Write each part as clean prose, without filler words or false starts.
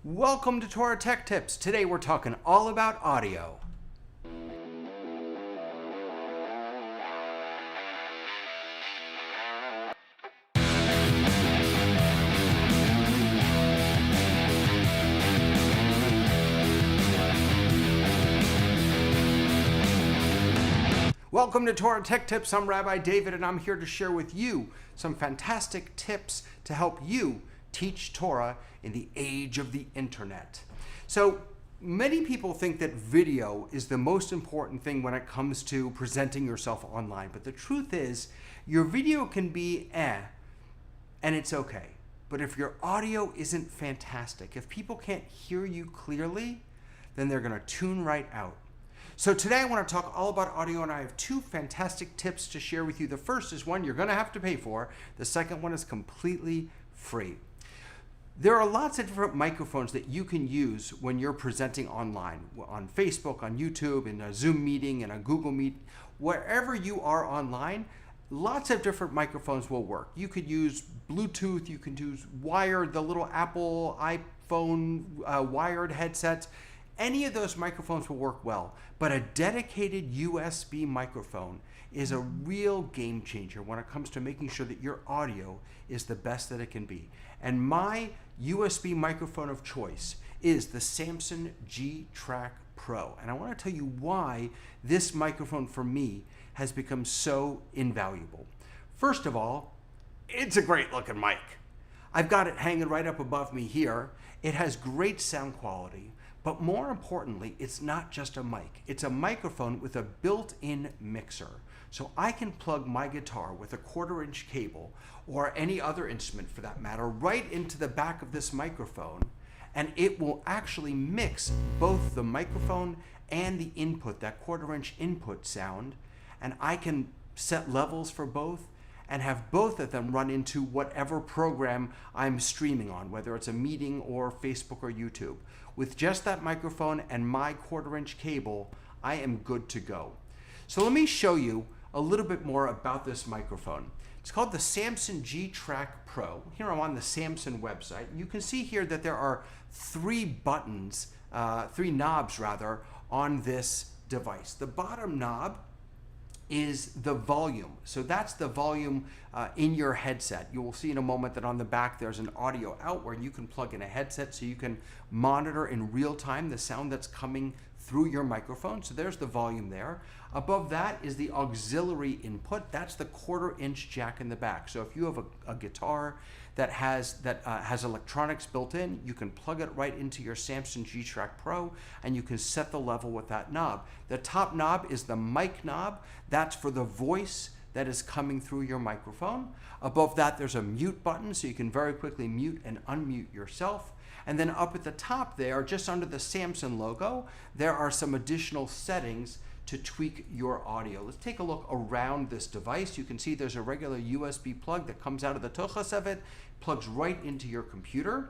Welcome to Torah Tech Tips. Today we're talking all about audio. Welcome to Torah Tech Tips. I'm Rabbi David and I'm here to share with you some fantastic tips to help you teach Torah in the age of the internet. So many people think that video is the most important thing when it comes to presenting yourself online, but the truth is your video can be and it's okay. But if your audio isn't fantastic, if people can't hear you clearly, then they're going to tune right out. So today I want to talk all about audio, and I have two fantastic tips to share with you. The first is one you're going to have to pay for. The second one is completely free. There are lots of different microphones that you can use when you're presenting online, on Facebook, on YouTube, in a Zoom meeting, in a Google Meet, wherever you are online. Lots of different microphones will work. You could use Bluetooth, you can use wired, the little Apple iPhone wired headsets. Any of those microphones will work well, but a dedicated USB microphone is a real game changer when it comes to making sure that your audio is the best that it can be. And my USB microphone of choice is the Samson G-Track Pro. And I want to tell you why this microphone for me has become so invaluable. First of all, it's a great looking mic. I've got it hanging right up above me here. It has great sound quality. But more importantly, it's not just a mic. It's a microphone with a built-in mixer. So I can plug my guitar with a 1/4-inch cable, or any other instrument for that matter, right into the back of this microphone, and it will actually mix both the microphone and the input, that 1/4-inch input sound, and I can set levels for both and have both of them run into whatever program I'm streaming on, whether it's a meeting or Facebook or YouTube. With just that microphone and my 1/4-inch cable, I am good to go. So let me show you a little bit more about this microphone. It's called the Samson G-Track Pro. Here I'm on the Samson website. You can see here that there are three knobs rather, on this device. The bottom knob is the volume. So that's the volume in your headset. You will see in a moment that on the back there's an audio out where you can plug in a headset so you can monitor in real time the sound that's coming through your microphone. So there's the volume there. Above that is the auxiliary input. That's the 1/4-inch jack in the back. So if you have a guitar that has electronics built in, you can plug it right into your Samson G-Track Pro and you can set the level with that knob. The top knob is the mic knob. That's for the voice that is coming through your microphone. Above that, there's a mute button, so you can very quickly mute and unmute yourself. And then up at the top there, just under the Samson logo, there are some additional settings to tweak your audio. Let's take a look around this device. You can see there's a regular USB plug that comes out of the tuchus of it, plugs right into your computer.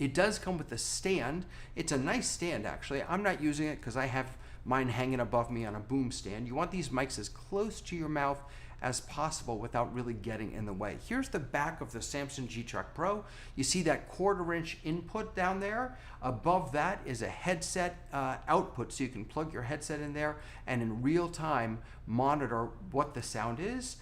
It does come with a stand. It's a nice stand, actually. I'm not using it because I have mine hanging above me on a boom stand. You want these mics as close to your mouth as possible without really getting in the way. Here's the back of the Samson G-Track Pro. You see that 1/4-inch input down there. Above that is a headset output, so you can plug your headset in there and in real time monitor what the sound is.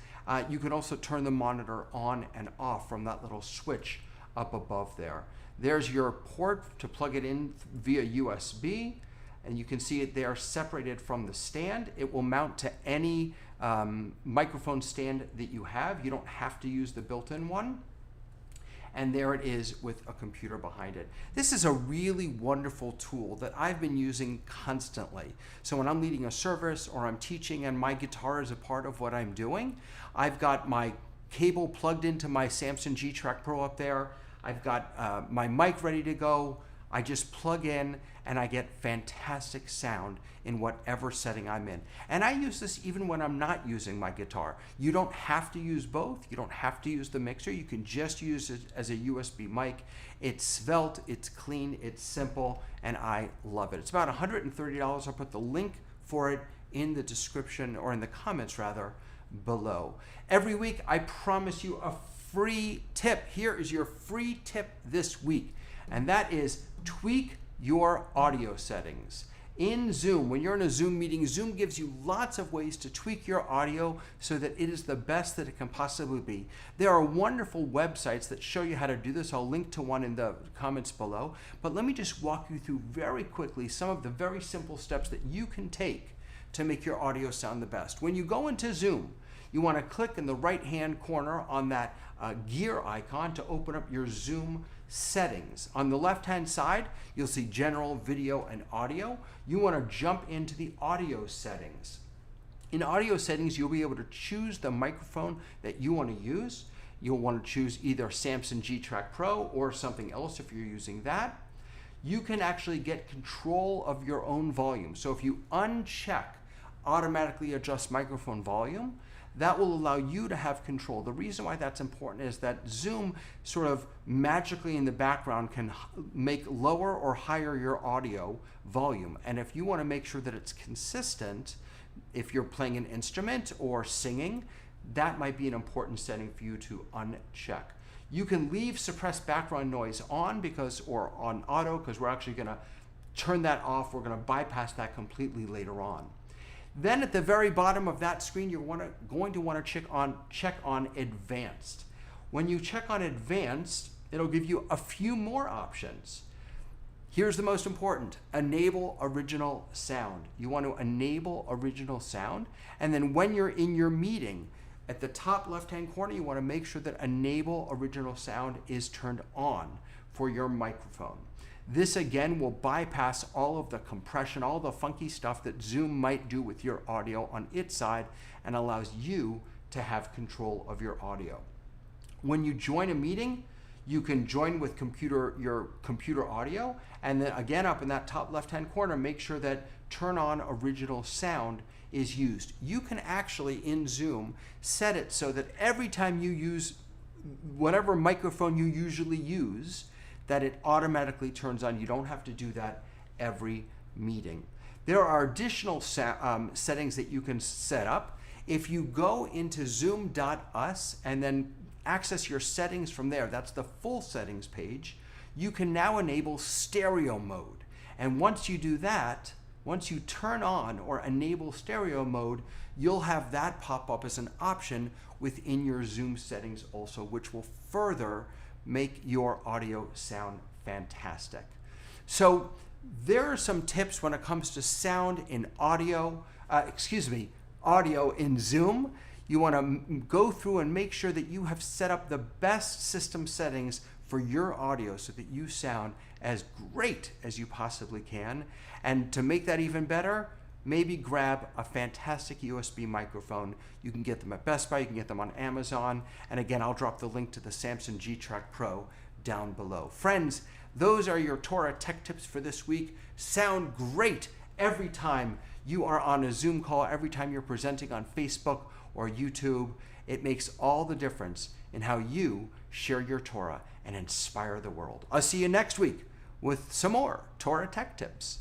You can also turn the monitor on and off from that little switch up above there. There's your port to plug it in via USB, and you can see it there separated from the stand. It will mount to any microphone stand that you have. You don't have to use the built-in one. And there it is with a computer behind it. This is a really wonderful tool that I've been using constantly. So when I'm leading a service or I'm teaching and my guitar is a part of what I'm doing, I've got my cable plugged into my Samson G-Track Pro up there. I've got my mic ready to go. I just plug in and I get fantastic sound in whatever setting I'm in. And I use this even when I'm not using my guitar. You don't have to use both. You don't have to use the mixer. You can just use it as a USB mic. It's svelte, it's clean, it's simple, and I love it. It's about $130. I'll put the link for it in the description, or in the comments rather, below. Every week I promise you a free tip. Here is your free tip this week. and that is tweak your audio settings. In Zoom, when you're in a Zoom meeting, Zoom gives you lots of ways to tweak your audio so that it is the best that it can possibly be. There are wonderful websites that show you how to do this. I'll link to one in the comments below. But let me just walk you through very quickly some of the very simple steps that you can take to make your audio sound the best. When you go into Zoom, you want to click in the right-hand corner on that gear icon to open up your Zoom settings. On the left-hand side, you'll see General, Video, and Audio. You want to jump into the audio settings. In audio settings, you'll be able to choose the microphone that you want to use. You'll want to choose either Samson G-Track Pro or something else if you're using that. You can actually get control of your own volume. So if you uncheck automatically adjust microphone volume, that will allow you to have control. The reason why that's important is that Zoom sort of magically in the background can make lower or higher your audio volume. And if you want to make sure that it's consistent, if you're playing an instrument or singing, that might be an important setting for you to uncheck. You can leave suppressed background noise on or on auto, because we're actually going to turn that off. We're going to bypass that completely later on. Then at the very bottom of that screen, you're going to want to check on Advanced. When you check on Advanced, it'll give you a few more options. Here's the most important: enable original sound. You want to enable original sound, and then when you're in your meeting, at the top left-hand corner, you want to make sure that enable original sound is turned on for your microphone. This again will bypass all of the compression, all the funky stuff that Zoom might do with your audio on its side, and allows you to have control of your audio. When you join a meeting, you can join with your computer audio, and then again up in that top left-hand corner, make sure that turn on original sound is used. You can actually in Zoom set it so that every time you use whatever microphone you usually use, that it automatically turns on. You don't have to do that every meeting. There are additional settings that you can set up. If you go into zoom.us and then access your settings from there, that's the full settings page, you can now enable stereo mode. And once you do that, once you turn on or enable stereo mode, you'll have that pop up as an option within your Zoom settings also, which will further make your audio sound fantastic. So there are some tips when it comes to sound in audio in Zoom. You want to go through and make sure that you have set up the best system settings for your audio so that you sound as great as you possibly can. And to make that even better, maybe grab a fantastic USB microphone. You can get them at Best Buy, you can get them on Amazon, and again, I'll drop the link to the Samson G-Track Pro down below. Friends, those are your Torah tech tips for this week. Sound great every time you are on a Zoom call, every time you're presenting on Facebook or YouTube. It makes all the difference in how you share your Torah and inspire the world. I'll see you next week with some more Torah tech tips.